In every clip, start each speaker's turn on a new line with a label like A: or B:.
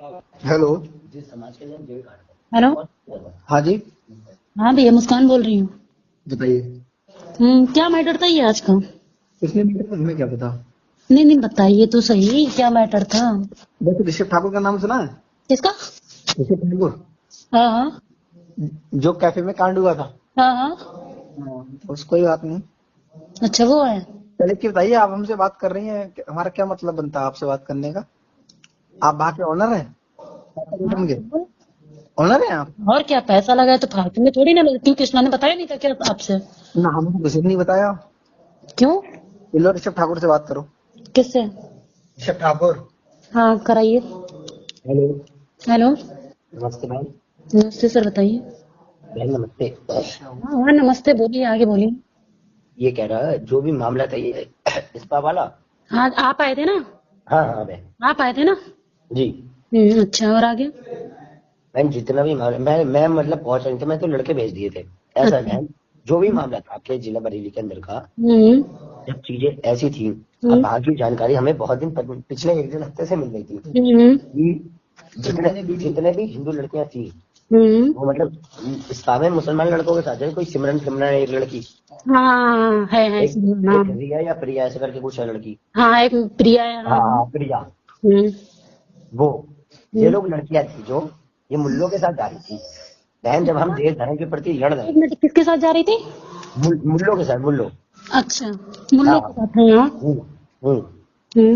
A: Hello.
B: Hello.
A: हाँ जी,
B: हाँ भैया, मुस्कान बोल रही हूँ।
A: बताइए।
B: क्या मैटर था ये आज का?
A: इसमें मेरे को तुम्हें क्या पता।
B: नहीं नहीं, बताइए तो सही, क्या मैटर था?
A: वैसे ऋषभ ठाकुर का नाम सुना है?
B: किसका?
A: ऋषभ ठाकुर,
B: हाँ हाँ
A: जो कैफे में कांड हुआ था।
B: हाँ हाँ।
A: उस कोई बात नहीं।
B: अच्छा, वो है।
A: चलिए कि बताइए, आप हमसे बात कर रही हैं, हमारा क्या मतलब बनता है आपसे बात करने का? आप वहाँ के ऑनर हैं?
B: हाँ,
A: के ऑनर हैं आप?
B: और क्या, पैसा लगा है तो फालतू में थोड़ी ना लगती हूँ। कृष्णा ने बताया नहीं था क्या आपसे?
A: ना, हमको किसी ने नहीं बताया।
B: क्यों?
A: ये लो, ऋषभ ठाकुर से बात करो।
B: किससे?
A: ऋषभ ठाकुर।
B: हाँ, कराइए।
A: हेलो।
B: हेलो।
A: नमस्ते भाई।
B: नमस्ते सर, बताइए।
A: भाई नमस्ते।
B: हाँ हाँ, नमस्ते, बोलिए, आगे बोलिए।
A: ये कह रहा है जो भी मामला था ये इस्पा वाला।
B: हाँ, आप आए थे ना?
A: हाँ हाँ मैं।
B: आप आए थे ना?
A: जी।
B: अच्छा, और आगे?
A: मैम जितना भी मामला मैं मतलब पहुंच रही थी, मैं तो लड़के भेज दिए थे। ऐसा
B: अच्छा।
A: है जो भी मामला था आपके जिला बरेली के अंदर का,
B: हम्म
A: जब चीजें ऐसी थी। अब
B: हम्म
A: बाकी जानकारी हमें बहुत दिन पिछले एक डेढ़ हफ्ते से मिल रही थी
B: हम्म
A: कि जितने भी हिंदू लड़कियां थी,
B: हम्म।
A: वो मतलब इस्लाम में मुसलमान लड़कों के साथ, जैसे कोई सिमरन सिमरन एक लड़की,
B: हाँ, है
A: एक एक
B: नाम।
A: रिया या प्रिया ऐसे करके कुछ है लड़की।
B: हाँ, एक प्रिया है,
A: हाँ
B: हाँ।
A: हाँ प्रिया।
B: हम्म
A: वो ये
B: हम्म।
A: लोग लड़कियां थी जो ये मुल्लों के साथ जा रही थी। बहन जब हम देश धर्म के प्रति लड़ रहे
B: एक
A: हैं,
B: मिनट, किसके साथ जा रही थी?
A: मुल्लों के साथ, मुल्लों।
B: अच्छा, मुन्नू
A: हाँ।
B: के साथ है, हाँ।
A: हम्म हम्म।
B: हम्म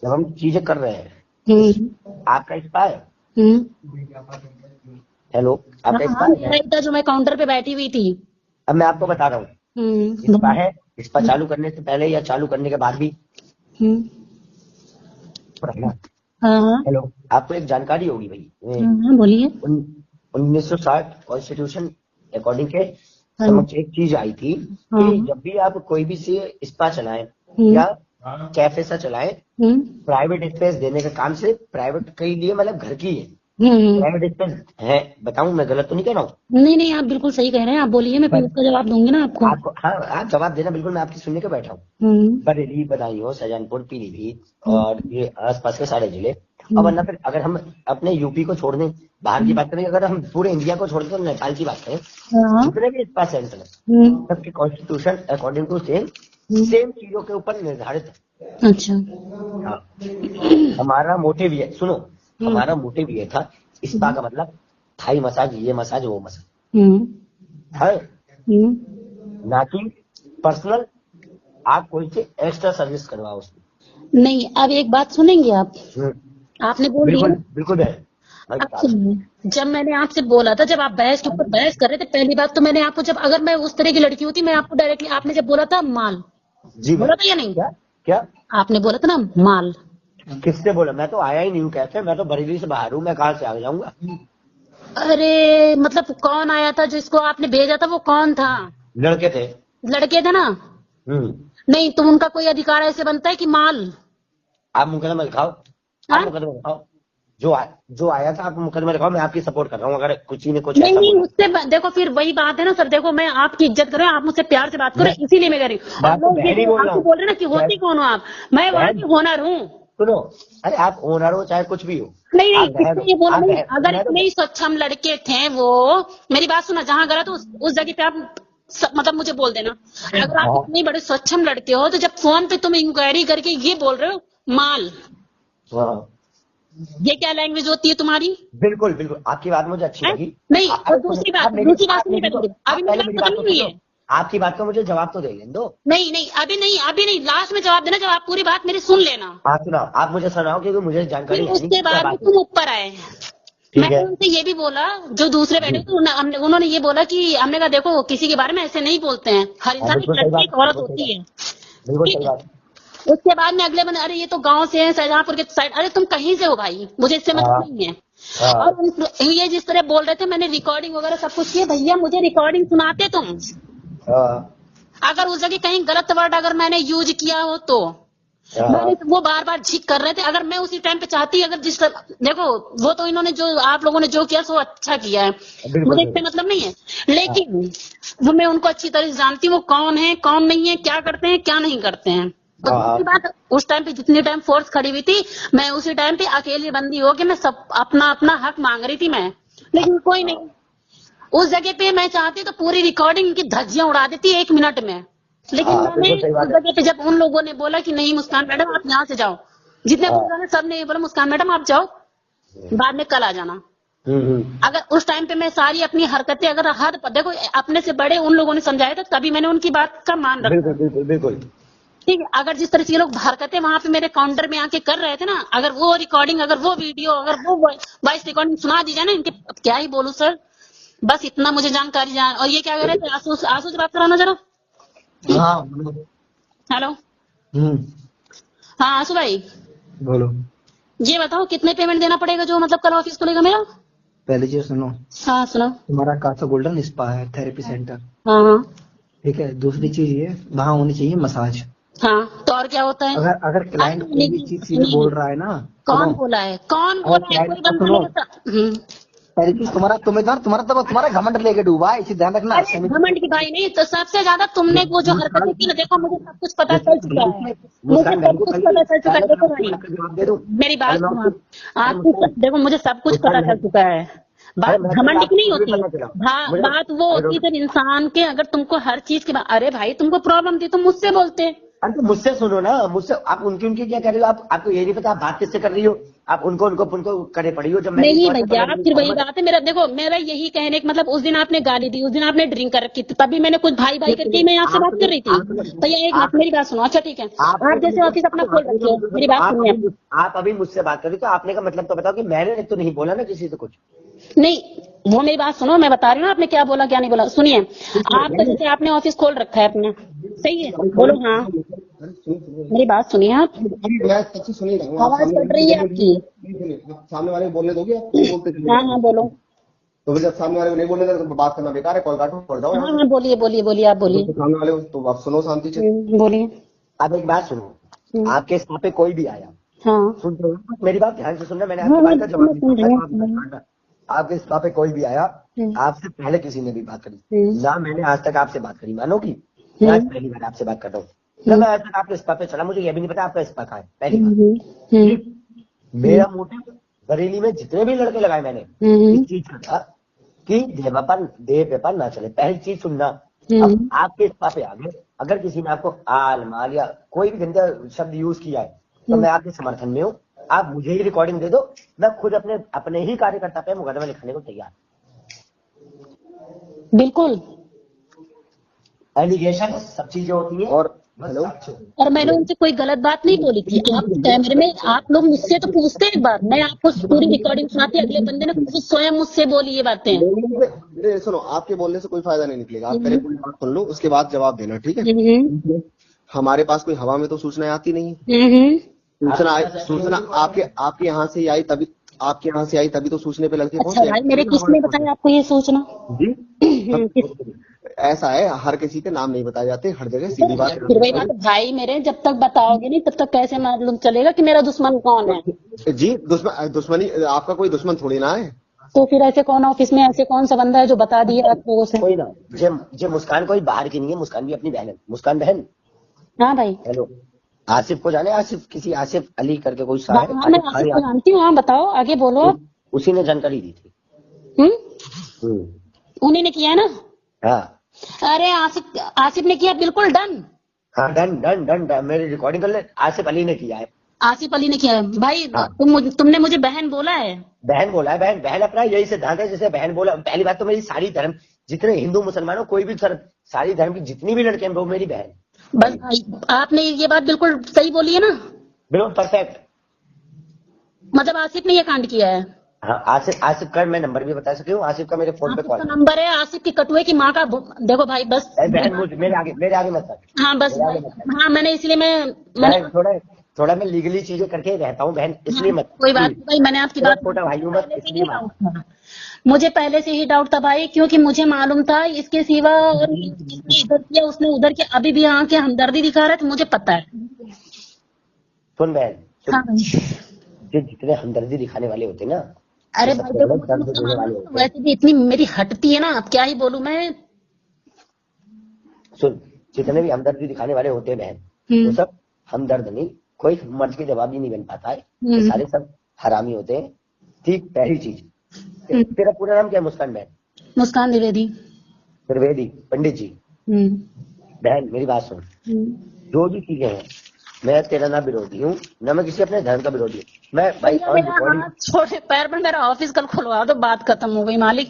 A: जब हम चीजें कर रहे हैं, इस
B: हम्म
A: आपका इस्पा है।
B: हम्म।
A: हेलो,
B: हाँ
A: आपका
B: हाँ,
A: इस्पा
B: मेरा
A: है।
B: ही था जो मैं काउंटर पे बैठी हुई थी।
A: अब मैं आपको बता रहा हूँ, इस्पा
B: बोलो।
A: है। इस्पा चालू करने से पहले या चालू करने के बाद भी
B: हम्म।
A: रखना।
B: हाँ हाँ
A: हेलो, आपको एक जानकारी होगी भाई।
B: हाँ हाँ, बोलिए।
A: 1960 कॉन्स्टिट्यूशन अकॉर्डिंग के
B: हाँ
A: समक्ष एक चीज आई थी
B: हाँ।
A: कि जब भी आप कोई भी से स्पा चलाएं
B: हम्म
A: या कैफे सा चलाएं,
B: हम्म
A: प्राइवेट स्पेस देने का काम से प्राइवेट के लिए मतलब घर की है।
B: हम्म।
A: प्राइवेट स्पेस है, बताऊं मैं गलत तो नहीं कह रहा हूँ?
B: नहीं नहीं, आप बिल्कुल सही कह रहे हैं, आप बोलिए, मैं फिर
A: पर
B: उसका जवाब दूंगी ना आपको।
A: आपको, हाँ आप जवाब देना, बिल्कुल मैं आपकी सुनने के बैठा हूँ।
B: हम्म
A: बरेली, बदायूं, शाहजहांपुर, पीलीभीत
B: हम्म
A: और ये आसपास के सारे जिले। और
B: हम्म
A: वरना फिर अगर हम अपने यूपी को छोड़ दें, बाहर की बात करें, अगर हम पूरे इंडिया को छोड़ दें, तो नेपाल की बात करें,
B: हाँ।
A: जितने भी स्पा सेंटर है
B: हम्म
A: सबके constitution according to same
B: hmm.
A: Same चीजों के ऊपर निर्धारित है।
B: अच्छा।
A: हाँ, हमारा मोटिव ये, सुनो,
B: हम्म
A: हमारा मोटिव ये था, स्पा का मतलब थाई मसाज, ये मसाज, वो मसाज
B: हम्म
A: है,
B: हम्म।
A: ना कि पर्सनल आप कोई से एक्स्ट्रा सर्विस करवाओ उसमें।
B: नहीं, अब एक बात सुनेंगे आप? आपने बोल दिया
A: बिल्कुल
B: ना।
A: बिल्कुल है भाई,
B: अब
A: बता रहा हूँ।
B: सुनिए, जब मैंने आपसे बोला था, जब आप बहस के ऊपर बहस कर रहे थे, पहली बात तो मैंने आपको, जब अगर मैं उस तरह की लड़की होती, मैं आपको डायरेक्टली, आपने जब बोला था माल,
A: जी भाई।
B: बोला था या नहीं?
A: क्या क्या?
B: आपने बोला था ना माल।
A: किससे बोला? मैं तो आया ही नहीं हूँ कैसे, मैं तो बरेली से बाहर हूँ, मैं कहाँ से आ जाऊंगा?
B: अरे मतलब कौन आया था, जिसको आपने भेजा था, वो कौन था?
A: लड़के थे।
B: लड़के थे ना?
A: हम्म।
B: नहीं तो उनका कोई अधिकार ऐसे बनता है कि माल?
A: आप मुकदमा लिखाओ, आप
B: हाँ।
A: मुकदमा लिखाओ। जो आया था, आप मुकदमा लिखाओ, मैं आपकी सपोर्ट कर रहा हूँ। अगर किसी ने कुछ
B: नहीं
A: ऐसा
B: नहीं,
A: बोला
B: उससे देखो, फिर वही बात है ना सर, देखो मैं आपकी इज्जत कर रहा हूँ, आप मुझसे प्यार से बात करो,
A: मैं
B: इसीलिए मैं कह रही हूँ।
A: मैं
B: और
A: आपको
B: लोग ये
A: बहन ही
B: जो
A: बोल रहा
B: आपको
A: हूँ।
B: बोल रहे हैं ना कि होती कौन हो आप, मैं वहां
A: बहन
B: की ओनर हूँ।
A: सुनो, अरे आप ओनर हो चाहे कुछ भी हो,
B: नहीं
A: आप
B: नहीं,
A: बहन
B: इससे
A: हो,
B: ये बोला
A: आप
B: नहीं,
A: बहन,
B: अगर
A: मैं तो
B: इतने ही सक्षम लड़के थे वो, मेरी बात सुना, जहां गलत हो उस जगह पे आप मतलब मुझे बोल देना। अगर आप
A: हाँ
B: इतने बड़े सक्षम लड़के हो, तो जब फोन पे तुम इंक्वायरी करके ये बोल रहे हो माल,
A: हाँ,
B: ये क्या लैंग्वेज होती है तुम्हारी?
A: बिल्कुल बिल्कुल, आपकी बात मुझे अच्छी
B: है?
A: लगी।
B: नहीं, और
A: अरे सुनो,
B: दूसरी
A: आप
B: बात,
A: मेरी, आप
B: सुनिए
A: मेरी तो,
B: पहले, अभी
A: आप
B: मेरी
A: पहले
B: बात
A: मेरी बात
B: खत्म
A: तो
B: नहीं
A: सुन
B: हुई
A: लो।
B: है।
A: आपकी बात का मुझे जवाब तो दे लेने दो।
B: नहीं नहीं, अभी नहीं, अभी नहीं, लास्ट में जवाब देना, जब आप पूरी बात मेरी सुन लेना।
A: हाँ सुनाओ, आप मुझे सुनाओ, क्योंकि मुझे
B: फिर
A: जानकारी है नहीं
B: उसके
A: क्या
B: बाद में
A: बात है।
B: तुम ऊपर आए।
A: ठीक है।
B: मैंने उनसे ये भी बोला, जो दूसरे
A: जी।
B: बैठे थे, उन्होंने ये बोला कि हमने कहा देखो, किसी के बारे में ऐसे नहीं बोलते हैं, हर
A: हाँ
B: इंसान एक
A: बिल्कुल सही
B: लड़की
A: बात,
B: एक औरत
A: बिल्कुल सही
B: होती
A: बात,
B: है।
A: बिल्कुल
B: ठीक
A: सही
B: है।
A: बात।
B: उसके बाद में अगले बंदे, अरे ये तो गांव से है, शाहजहांपुर के साइड, अरे तुम कहीं से हो भाई, मुझे इससे
A: हाँ
B: मतलब नहीं है।
A: हाँ
B: और ये जिस तरह बोल रहे थे, मैंने रिकॉर्डिंग वगैरह सब कुछ किया, भैया मुझे रिकॉर्डिंग सुनाते तुम,
A: हाँ
B: अगर उस जगह कहीं गलत वर्ड अगर मैंने यूज किया हो तो। मैंने
A: हाँ,
B: वो बार बार झिक कर रहे थे, अगर मैं उसी टाइम पे चाहती, अगर देखो, वो तो इन्होंने जो आप लोगों ने जो किया सो अच्छा किया है,
A: बिल्कुल
B: मुझे इससे
A: बिल्कुल।
B: मतलब नहीं है।
A: हाँ
B: लेकिन वो मैं उनको अच्छी तरह से जानती हूँ, वो कौन है कौन नहीं है, क्या करते हैं क्या नहीं करते हैं। और
C: हाँ
B: दूसरी बात, उस टाइम पे जितनी टाइम फोर्स खड़ी हुई थी, मैं उसी टाइम पे अकेली बंदी होके मैं सब अपना अपना हक मांग रही थी मैं, लेकिन कोई नहीं। उस जगह पे मैं चाहती तो पूरी रिकॉर्डिंग की धज्जियां उड़ा देती 1 मिनट में, लेकिन
C: हाँ,
B: मैंने
C: बिल्कुल सही
B: उस
C: बात है।
B: जगह पे जब उन लोगों ने बोला कि नहीं मुस्कान मैडम आप यहाँ से जाओ, जितने
C: हाँ।
B: पुलिस वाले सब ने ये बोला मुस्कान मैडम आप जाओ, बाद में कल आ जाना। अगर उस टाइम पे मैं सारी अपनी हरकतें अगर हद देखो अपने से बड़े उन लोगों ने समझाया था तभी मैंने उनकी बात का मान रखा।
C: बिल्कुल बिल्कुल बिल्कुल।
B: ठीक है, अगर जिस तरह से ये लोग हरकतें वहां पे मेरे काउंटर में आके कर रहे थे ना, अगर वो रिकॉर्डिंग, अगर वो वीडियो, अगर वो वॉइस रिकॉर्डिंग सुना दी जाए ना इनके, अब क्या ही बोलूं सर, बस इतना मुझे जानकारी जान। और ये क्या कर रहे थे, आंसू आंसू से बात कराना जरा।
A: हाँ
B: हेलो,
A: हम्म,
B: हाँ आंसू भाई,
A: बोलो।
B: ये बताओ कितने पेमेंट देना पड़ेगा जो मतलब कल ऑफिस खुलेगा मेरा।
A: पहले चीज सुनो,
B: हाँ सुनो।
A: तुम्हारा कासा गोल्डन स्पा है, थेरेपी सेंटर,
B: हाँ हाँ
A: ठीक है। दूसरी चीज ये, वहां होनी चाहिए मसाज।
B: हाँ, तो और क्या होता है।
A: अगर अगर
B: अरे
A: क्लाइंट कोई भी चीज सीधे
B: सुनिए,
A: बोल रहा है ना,
B: कौन
A: सुनो,
B: बोला है, कौन
A: अगर
B: बोला है,
A: क्लाइंट
B: कोई
A: को
B: बंदा
A: सुनो,
B: मेरे साथ
A: पहली चीज तुम्हारा तुम्हारा घमंड लेके डूबा है, इसे ध्यान रखना।
B: अरे घमंड की भाई नहीं, तो सबसे ज्यादा तुमने वो जो हरकतें की ना, देखो मुझे सब कुछ पता चल चुका है, मुझे
C: मुस्कान बहन
B: सब
C: को
B: कुछ
C: पहले
B: पता चल चुका है।
C: पहले मैं
B: देखो
C: उसको
B: भाई
C: एक जवाब दे दूं।
B: मेरी बात
C: अरे मैं
B: सुनो
C: उसको, अरे
B: आपको
C: मुस्कान,
B: देखो मुझे सब कुछ पता
C: मुस्कान
B: चल
C: बहन,
B: चुका है।
C: अरे
B: बात
C: मैं तो
B: घमंड की
C: आपको
B: नहीं
C: कुछ भी
B: होती,
C: पता चला मुझे।
B: बात वो
C: अरे
B: होती जब इंसान के, अगर तुमको हर चीज के अरे भाई तुमको प्रॉब्लम थी तुम मुझसे बोलते।
C: अरे तो मुझसे सुनो ना, मुझसे आप उनकी उनकी क्या कर रही हो, आप आपको ये नहीं पता आप बात किससे कर रही हो, आप उनको उनको उनको करे पड़ी हो। जब मैंने
B: नहीं
C: इस बात का
B: भैया,
C: मैंने
B: फिर वही
C: समझ,
B: बात है, मेरा देखो मेरा यही कहने का मतलब, उस दिन आपने गाली दी, उस दिन आपने ड्रिंक कर रखी थी, तभी मैंने कुछ भाई भाई करके मैं आपसे बात कर रही थी। भैया एक मिनट
C: आप
B: मेरी बात सुनो, अच्छा ठीक है,
C: आपने
B: आप
C: तो
B: जैसे ऑफिस अपना खोल रखे हो, मेरी बात सुनिए।
C: आप अभी मुझसे बात कर रही, तो आपने का मतलब तो बताओ कि मैंने तो नहीं बोला ना किसी से कुछ।
B: नहीं वो मेरी बात सुनो, मैं बता रही हूँ ना आपने क्या बोला क्या नहीं बोला। सुनिए, आपका जैसे आपने ऑफिस खोल रखा है अपना, सही है, बोलो हाँ, मेरी बात सुनिए आप,
D: अभी मैं सबसे सुन ही रहा हूँ। आप
B: आवाज
D: सामने
B: कट
D: वाले
B: रही
D: को
B: है
D: बोलने
B: आपकी।
D: सुनिए, आप सामने वाले को बोलने दोगे, आप बोलते चलिए
B: हाँ
D: जाओगे।
B: हाँ बोलो।
D: तो फिर जब सामने वाले को नहीं बोलने देगा तो बात करना बेकार है, कॉल काटो, पड़ जाओ यहाँ
B: हाँ
D: से।
B: हाँ बोलिए बोलिए बोलिए, आप बोलिए।
D: तो सामने वाले को तो आप सुनो शांति से।
B: बोलिए।
C: आप एक बात सुनो, आपके यहाँ पे कोई भी आया,
B: हाँ
C: सुन रहे हो? मेरी बात ध्यान से सुनना, मैंने
B: हाँ
C: आपकी
B: हाँ,
C: बात का जवाब
B: मैं
C: नहीं
B: सुन
C: दिया,
B: रही
C: जवाब नहीं
B: हूँ।
C: दिया। आपके इस पे कोई भी आया, आपसे पहले किसी ने भी बात करी ना, मैंने आज तक आपसे बात करी, मानोगी? मैं आज पहली बार आपसे बात कर रहा हूँ ना, मैं आज तक आपके इस्पा पे चला, मुझे ये भी नहीं पता आपका इस्पा कहाँ है, पहली बात। मेरा मोटिव बरेली में जितने भी लड़के लगाए मैंने, इस चीज का था कि देह व्यापार ना चले। पहली चीज सुनना, अब आपके इस्पा पे आ गए, अगर किसी ने आपको आल माल या कोई भी गंदा शब्द यूज किया है तो मैं आपके समर्थन में हूँ, आप मुझे ही रिकॉर्डिंग दे दो, मैं खुद अपने अपने ही कार्यकर्ता पे मुकदमा लिखने को तैयार।
B: बिल्कुल।
C: एलिगेशन सब चीजें होती है,
D: और
C: बस
D: हेलो,
C: साक्ष्य।
B: और मैंने उनसे कोई गलत बात नहीं बोली थी। आप कैमरे में आप लोग मुझसे तो पूछते एक बार, मैं आपको पूरी रिकॉर्डिंग सुनाती, अगले बंदे ने खुद स्वयं मुझसे बोली ये बातें।
D: मेरे सुनो, आपके बोलने से कोई फायदा नहीं निकलेगा। आप पहले पूरी बात सुन लो, उसके बाद जवाब देना, ठीक है। हमारे पास कोई हवा में तो सूचनाएं आती नहीं है। सूचना आपके आपके यहाँ से आई तभी, आपके यहाँ से आई तभी तो सूचने पे लड़के
B: अच्छा
D: पहुंचे।
B: भाई, मेरे किसने बताया आपको ये सोचना?
D: जी, ऐसा है, हर किसी के नाम नहीं बताए जाते हर जगह, सीधी बात
B: फिर वही बात, भाई मेरे जब तक बताओगे नहीं तब तक कैसे मालूम चलेगा कि मेरा दुश्मन कौन है?
D: जी। दुश्मनी आपका कोई दुश्मन थोड़ी ना है।
B: तो फिर ऐसे कौन ऑफिस में ऐसे कौन सा बंदा है जो बता दिया आप लोगों से?
C: कोई ना, जे मुस्कान कोई बाहर की नहीं है, मुस्कान भी अपनी बहन है। मुस्कान बहन,
B: हाँ भाई।
C: हेलो, आसिफ को जाने? आसिफ, किसी आसिफ अली करके कोई सा
B: हाँ
C: है,
B: हाँ, मैं
C: आसिफ
B: आसिफ को
C: खान,
B: जानती हूँ। हाँ बताओ, आगे बोलो आप।
C: उसी ने जानकारी दी थी।
B: हम्म, उन्हीं ने किया है ना?
C: हाँ
B: अरे आसिफ आसिफ ने किया, बिल्कुल डन।
C: हाँ, डन डन डन डन, मेरी रिकॉर्डिंग कर ले, आसिफ अली ने किया है।
B: आसिफ अली ने किया है भाई।
C: हाँ।
B: तुमने मुझे बहन बोला है?
C: बहन बोला है, बहन बहन अपना यही सिद्धांत है, जैसे बहन बोला। पहली बात तो मेरी सारी धर्म, जितने हिंदू मुसलमान हो, कोई भी सारी धर्म की जितनी भी लड़के हैं वो मेरी बहन।
B: बस भाई, आपने ये बात बिल्कुल सही बोली है ना?
C: बिल्कुल परफेक्ट।
B: मतलब आसिफ ने ये कांड किया है?
C: हाँ, आसिफ आसिफ का मैं नंबर भी बता सकी हूँ, आसिफ का मेरे फोन पे
B: आसिफ
C: कॉल
B: का
C: है।
B: नंबर है, आसिफ की कटुए की माँ का देखो भाई बस।
C: बहन मुझे मेरे आगे मत कर,
B: हाँ बस
C: मेरे आगे
B: भाई,
C: मत कर।
B: हाँ मैंने इसलिए मैंने
C: मैं थोड़ा थोड़ा मैं लीगली चीजें करके रहता हूँ बहन, इसलिए मत।
B: कोई बात नहीं भाई, मैंने आपकी बात
C: छोटा भाई हूँ मत,
B: पहले से
C: इसलिए
B: ही
C: मत।
B: डाउट था, मुझे पहले से ही डाउट था भाई, क्योंकि मुझे मालूम था इसके सिवा और इसने इधर किया उसने उधर किया, अभी भी यहाँ के हमदर्दी दिखा रहा है, तो मुझे पता है।
C: सुन बहन,
B: हाँ भाई।
C: जो जितने हमदर्दी दिखाने वाले होते हैं ना,
B: अरे
C: ये
B: भाई
C: सबसे
B: देखो,
C: बड़े दर्द देने वाले होते हैं।
B: वैसे भी इतनी मेरी हटती है ना, अब क्या ही बोलूं मैं।
C: सुन, जितने भी हमदर्दी दिखाने वाले होते हैं बहन, वो सब हमदर्द नहीं, कोई मर्द के जवाबी नहीं बन पाता है, ये सारे सब हरामी होते हैं। ठीक, पहली चीज, तेरा पूरा नाम क्या है मुस्कान बहन?
B: मुस्कान द्विवेदी।
C: त्रिवेदी पंडित जी। बहन मेरी बात सुन, जो भी चीजें हैं, मैं तेरा ना विरोधी हूँ, ना मैं किसी अपने धर्म का विरोधी हूँ। मैं भाई
B: छोटे पैर पर मेरा ऑफिस कल खुलवा दो, बात खत्म हो गई मालिक।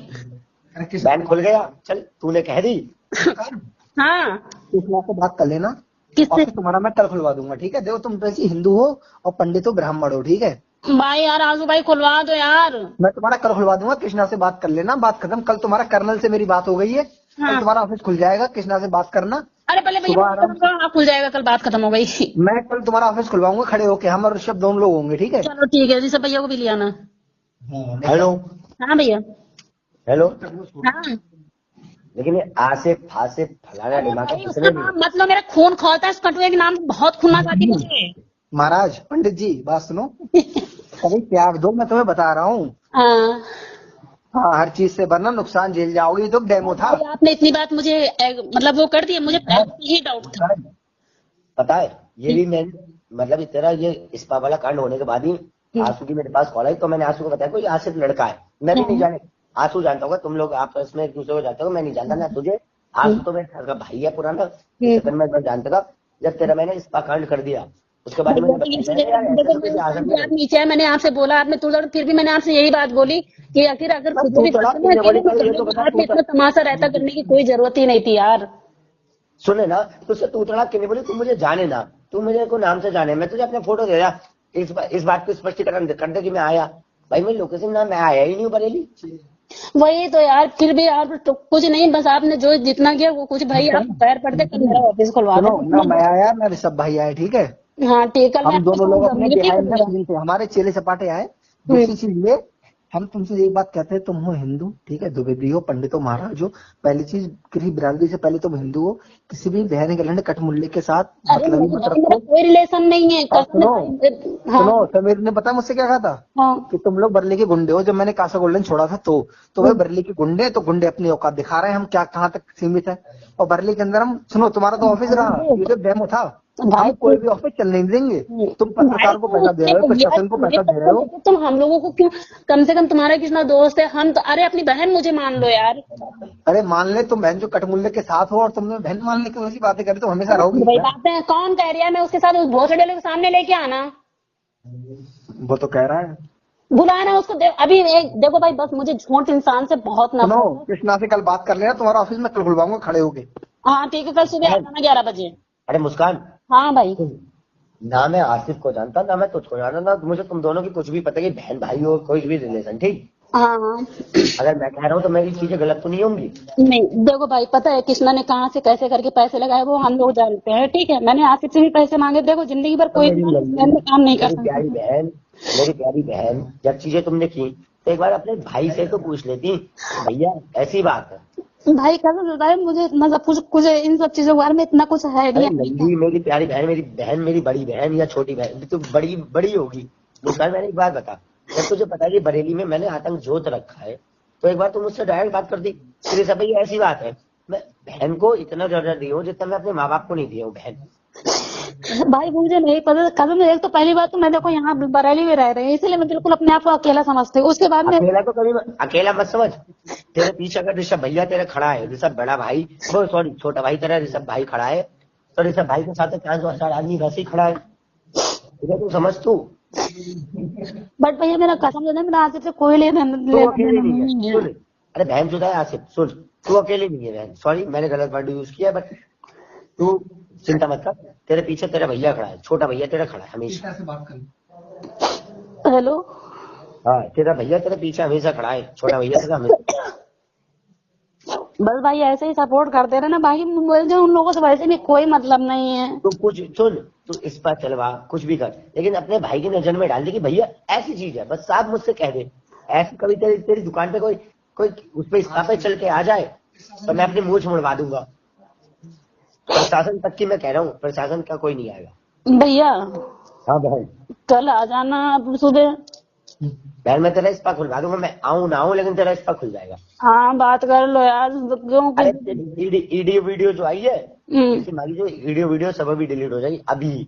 C: बहन खुल गया, चल तूने कह दी।
B: हाँ,
A: कृष्णा से बात कर लेना, ऑफिस तुम्हारा मैं कल खुलवा दूंगा, ठीक है। देखो तुम वैसे हिंदू हो और पंडित हो, ब्राह्मण हो, ठीक है
B: भाई यार, आजू भाई खुलवा दो यार।
A: मैं तुम्हारा कल खुलवा दूंगा, कृष्णा से बात कर लेना, बात खत्म। कल तुम्हारा कर्नल से मेरी बात हो गई है, कल तुम्हारा ऑफिस खुल जाएगा, कृष्णा से बात करना।
B: अरे पहले भैया खुल जाएगा, कल बात खत्म हो गई।
A: मैं कल तुम्हारा ऑफिस खुलवाऊंगा, खड़े होके हम और ऋषभ दोनों लोग होंगे, ठीक है।
B: चलो ठीक है, ऋषभ भैया को भी ले आना।
C: हेलो।
B: हाँ भैया।
C: हेलो।
B: हाँ,
C: लेकिन ये आसिफ फासिफ फलाना दिमाग
B: मतलब मेरा खून खोलता है, इस कटुए के नाम बहुत खून आती है मुझे।
A: महाराज पंडित जी बात सुनो, कभी त्याग दो, मैं तुम्हें बता रहा हूँ। हाँ, हर चीज से वरना नुकसान झेल जाओगे, तो डेमो था।
B: आपने इतनी बात मुझे मतलब वो कर दी, मुझे यही डाउट था।
C: पता है, ये भी मैं मतलब तेरा ये इस्पा वाला कांड होने के बाद ही आंसू की मेरे पास कॉल आई, तो मैंने आंसू को बताया कोई आसिफ लड़का है, मैं भी नहीं जाने। आंसू जानता होगा, तुम लोग आपस में एक दूसरे को जानते हो, मैं नहीं जानता ना तुझे। आंसू तो मेरे घर का भाई है पुराना, मैं जानता था। जब तेरा मैंने इस्पा कांड कर दिया, उसके बाद
B: नीचे मैंने आपसे बोला, आपने तुरंत, फिर भी मैंने आपसे यही बात बोली कि आखिर अगर इतना तमाशा रहता करने की कोई जरूरत ही नहीं थी यार।
C: सुने ना, तुझसे तू उतरा क्यों नहीं बोली, तू मुझे जाने ना, तू मुझे को नाम से जाने, मैं तुझे अपना फोटो दे रहा, इस बात को स्पष्टीकरण कर दे कि मैं आया। भाई मेरी लोकेशन ना, मैं आया ही नहीं हूँ बरेली।
B: वही तो यार, फिर भी आप तो कुछ नहीं, बस आपने जो जितना किया वो कुछ, भाई आप पैर पड़ते कल मेरा ऑफिस खुलवा दो
A: ना। मैं आया ना ऋषभ भाई आए, ठीक है।
B: हाँ ठीक है,
A: हम दोनों लोग अपने बिहाइंड थे, हमारे चेले सपाटे आए। दूसरी चीज ये, हम तुमसे यही बात कहते हैं, तुम हो हिंदू, ठीक है, द्विवेदी हो, पंडित हो, महाराज हो। पहली चीज, किसी बिरादरी से पहले तुम हिंदू हो, किसी भी बहन गलहन कठमुल्ले के साथ मतलब मत रखो,
B: कोई रिलेशन नहीं है।
A: सुनो, समीर ने पता मुझसे क्या कहा था कि तुम लोग बरली के गुंडे हो। जब मैंने कासा गोल्डन छोड़ा था तो भाई बरली के गुंडे, तो गुंडे अपनी औकात दिखा रहे हैं, हम क्या कहाँ तक सीमित है। और बरली के अंदर हम, सुनो तुम्हारा तो ऑफिस रहा, ये जो डेमो था, हम कोई भी ऑफिस चल नहीं देंगे। तुम पत्रकार को पैसा दे रहे हो, प्रशासन को पैसा दे रहे हो,
B: तुम हम लोगों को क्यों, कम से कम तुम्हारा कितना दोस्त है, हम तो, अरे अपनी बहन मुझे मान लो यार।
A: अरे मान ले, तुम बहन जो कटमुल्ले के साथ हो और तुमने बहन मानने की वैसी बातें करी तो हमेशा रहोगी।
B: वही बातें हैं, कौन कह रहा है मैं उसके साथ, उस भोसड़े के सामने लेके आना।
A: वो तो कह रहा है,
B: बुलाना उसको। अभी देखो भाई, बस मुझे झूठ इंसान से बहुत नफरत है।
A: कृष्णा से कल बात कर लेना, तुम्हारा ऑफिस में कल खुलवाऊंगा, खड़े होके।
B: हाँ ठीक है, कल सुबह आना 11 बजे।
C: अरे मुस्कान।
B: हाँ भाई।
C: ना मैं आसिफ को जानता, ना मैं तुझको जानता, ना मुझे तुम दोनों की कुछ भी पता कि बहन भाई हो, कोई भी रिलेशन, ठीक।
B: हाँ,
C: अगर मैं कह रहा हूँ तो मेरी चीजें गलत तो नहीं होंगी।
B: नहीं देखो भाई, पता है कृष्णा ने कहाँ से कैसे करके पैसे लगाए वो हम लोग जानते हैं, ठीक है। मैंने आसिफ से भी पैसे मांगे, देखो जिंदगी भर कोई काम नहीं कर सकता।
C: मेरी प्यारी बहन, जब चीजें तुमने की तो एक बार अपने भाई से तो पूछ लेती, भैया ऐसी बात है।
B: भाई कसम से मुझे इतना सब कुछ इन सब चीजों के बारे में इतना कुछ है नहीं।
C: मेरी प्यारी बहन, मेरी बड़ी बहन या छोटी बहन, तो बड़ी होगी। मुस्कान, मैंने एक बात बता, जब तुझे पता है कि बरेली में मैंने आतंक जोत रखा है, तो एक बार तुम मुझसे डायरेक्ट बात कर दी, फिर सब ये ऐसी बात है। मैं बहन को इतना दर्जा दी हूँ जितना मैं अपने माँ बाप को नहीं दिया हूँ। बहन
B: भाई मुझे नहीं पता, कसम से। एक तो पहली बात तो मैं देखो यहाँ बरेली में रह रहे हैं, इसलिए मैं बिल्कुल अपने आप को अकेला समझती हूँ। उसके बाद में
C: अकेला तो कभी अकेला मत समझ। तेरे पीछे अगर ऋषभ भैया तेरा खड़ा है, ऋषभ बड़ा भाई, सॉरी छोटा भाई तेरा ऋषभ भाई खड़ा है, तो ऋषभ भाई के साथ 500 आदमी वैसे ही खड़ा है, ठीक है, तू समझ तू।
B: बट भैया मेरा कसम से मेरा आसिफ से कोई लेना नहीं है।
C: अरे बहन जुदा है आसिफ, सुन, तू अकेले नहीं है बहन, सॉरी मैंने गलत वर्ड यूज किया, बट तू चिंता मत कर, तेरे पीछे तेरा भैया खड़ा है, छोटा भैया तेरा खड़ा है हमेशा।
B: हेलो।
C: हाँ, तेरा भैया तेरे पीछे हमेशा खड़ा है, छोटा भैया तेरा हमेशा।
B: बस भाई ऐसे ही सपोर्ट करते रहे ना, बाकी बोल जो उन लोगों से वैसे भी कोई मतलब नहीं है।
C: तो कुछ सुन, तू इस पर चलवा, कुछ भी कर, लेकिन अपने भाई की नजर में डाल दे कि भैया ऐसी चीज है, बस साफ मुझसे कह दे। ऐसी कभी तेरी दुकान पे कोई उस पर इस पे चल के आ जाए तो मैं अपनी मूंछ मुड़वा दूंगा। प्रशासन तक की मैं कह रहा हूँ, प्रशासन का कोई नहीं आएगा।
B: भैया
C: हाँ बहन,
B: कल आ जाना सुबह।
C: बहन मैं तेरा इस्पा खुलवा दूंगा, मैं आऊँ ना आऊँ, लेकिन तेरा इस्पा खुल जाएगा।
B: हाँ बात कर लो यार, क्यों
C: ईडियो वीडियो जो आई है, जो वीडियो सब अभी डिलीट हो जाएगी अभी।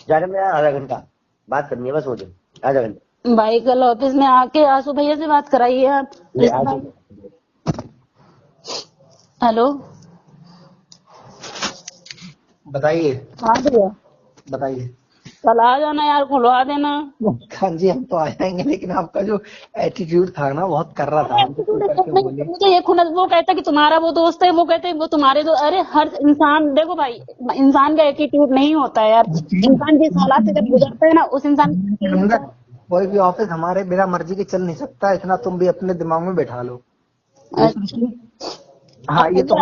C: जाने में आधा घंटा बात करनी है बस मुझे, आधा घंटा।
B: भाई कल ऑफिस में आके आंसू भैया से बात कराइए आप। हेलो
A: बताइए।
B: हाँ भैया
A: बताइए।
B: कल आ जाना यार, खुलवा देना।
A: हाँ जी हम तो आ जाएंगे, लेकिन आपका जो एटीट्यूड था ना बहुत कर रहा था।
B: मुझे ये खुनस, वो कहता कि तुम्हारा वो दोस्त है, वो कहते वो तुम्हारे दो। अरे हर इंसान, देखो भाई, इंसान का एटीट्यूड नहीं होता है यार। इंसान जिस हालात से जब गुजरता है ना उस इंसान
A: कोई भी ऑफिस हमारे बिना मर्जी के चल नहीं सकता, इतना तुम भी अपने दिमाग में बैठा लो। हाँ ये तो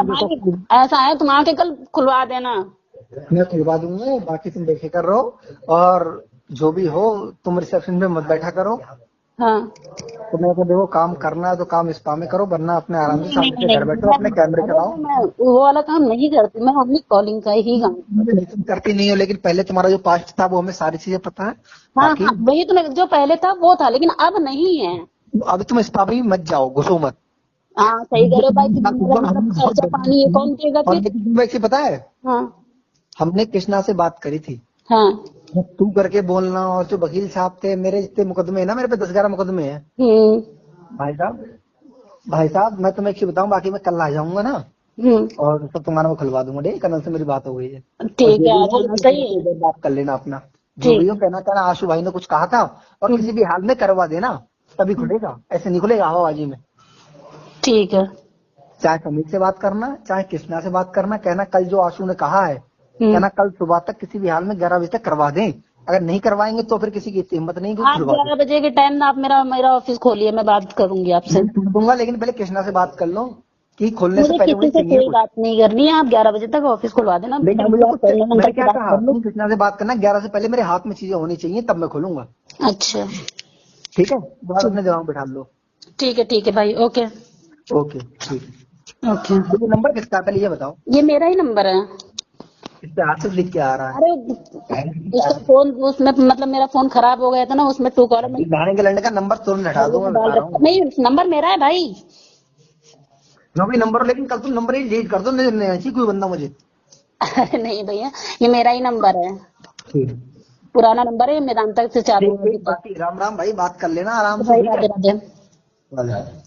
B: ऐसा है, तुम आके कल खुलवा देना।
A: मैं खुलवा दूंगा, बाकी तुम देखे कर रहो, और जो भी हो तुम रिसेप्शन में मत बैठा करो।
B: हाँ
A: तुम्हें तो देखो काम करना है तो काम स्पा में करो, वरना अपने आराम से शांति से घर बैठो, अपने कैमरे चलाओ।
B: मैं वो वाला काम नहीं करती, मैं ओनली कॉलिंग का ही काम।
A: तुम करती नहीं हो, लेकिन पहले तुम्हारा जो पास्ट था वो हमें सारी चीजें पता है।
B: हाँ हाँ वही तो, मैं जो पहले था वो था, लेकिन अब नहीं है।
A: अभी तुम स्पा में मत जाओ, घुसो मत।
B: हाँ सही कह रहे हो भाई, खर्चा पानी ये कौन देगा फिर?
A: पता है
B: हाँ
A: हमने कृष्णा से बात करी थी।
B: हाँ
A: तू करके बोलना, और जो वकील साहब थे, मेरे जितने मुकदमे है ना, मेरे पे 10-11 मुकदमे हैं। भाई साहब मैं तुम्हें एक चीज बताऊं, बाकी मैं कल आ जाऊंगा ना और सब तुम्हारा मैं खुलवा दूंगा। ठीक, कल से मेरी बात हो गई है।
B: ठीक है, सही है,
A: बात कर लेना अपना, जो भी हो कहना आशु भाई ने कुछ कहा था, और किसी भी हाल में करवा देना, तभी खुलेगा, ऐसे नहीं खुलेगा हवाबाजी में।
B: ठीक है।
A: चाहे समीर से बात करना, चाहे कृष्णा से बात करना, कहना कल जो आशु ने कहा है, कहना कल सुबह तक किसी भी हाल में 11 बजे तक करवा दें। अगर नहीं करवाएंगे तो फिर किसी की हिम्मत नहीं।
B: आप 11 बजे के टाइम आप मेरा ऑफिस खोलिए, मैं बात करूंगी आपसे।
A: दूंगा, लेकिन पहले कृष्णा से बात कर लो कि खोलने से पहले।
B: किसी से कोई बात नहीं करनी है, आप 11 बजे तक ऑफिस खुलवा देना।
A: मैंने क्या कहा, कृष्णा से बात करना, 11 से पहले मेरे हाथ में चीजें होनी चाहिए, तब मैं खोलूंगा।
B: अच्छा
A: ठीक है, बाहर अपने दिमाग बैठा लो।
B: ठीक है भाई, ओके
A: ओके ठीक है।
B: ओके।
A: ये नंबर किसका, पहले ये बताओ।
B: ये मेरा ही नंबर है।
A: इस पे आसिफ लिख के आ रहा है।
B: अरे उसका फोन, उसमें मतलब मेरा फोन खराब हो गया था ना, उसमें ट्रू कॉलर में
A: धाने के लड़ने का नंबर तुरंत हटा दूंगा।
B: नहीं, नंबर मेरा है भाई।
A: नौकरी नंबर, लेकिन कल तुम नंबर ही डिलीट कर दो, नहीं ऐसी कोई बंदा मुझे।
B: अरे नहीं भैया, ये मेरा ही नंबर है, पुराना नंबर है, मेदांता से चालू है।
A: बाकी राम राम भाई, बात कर लेना आराम से।
B: राधे राधे।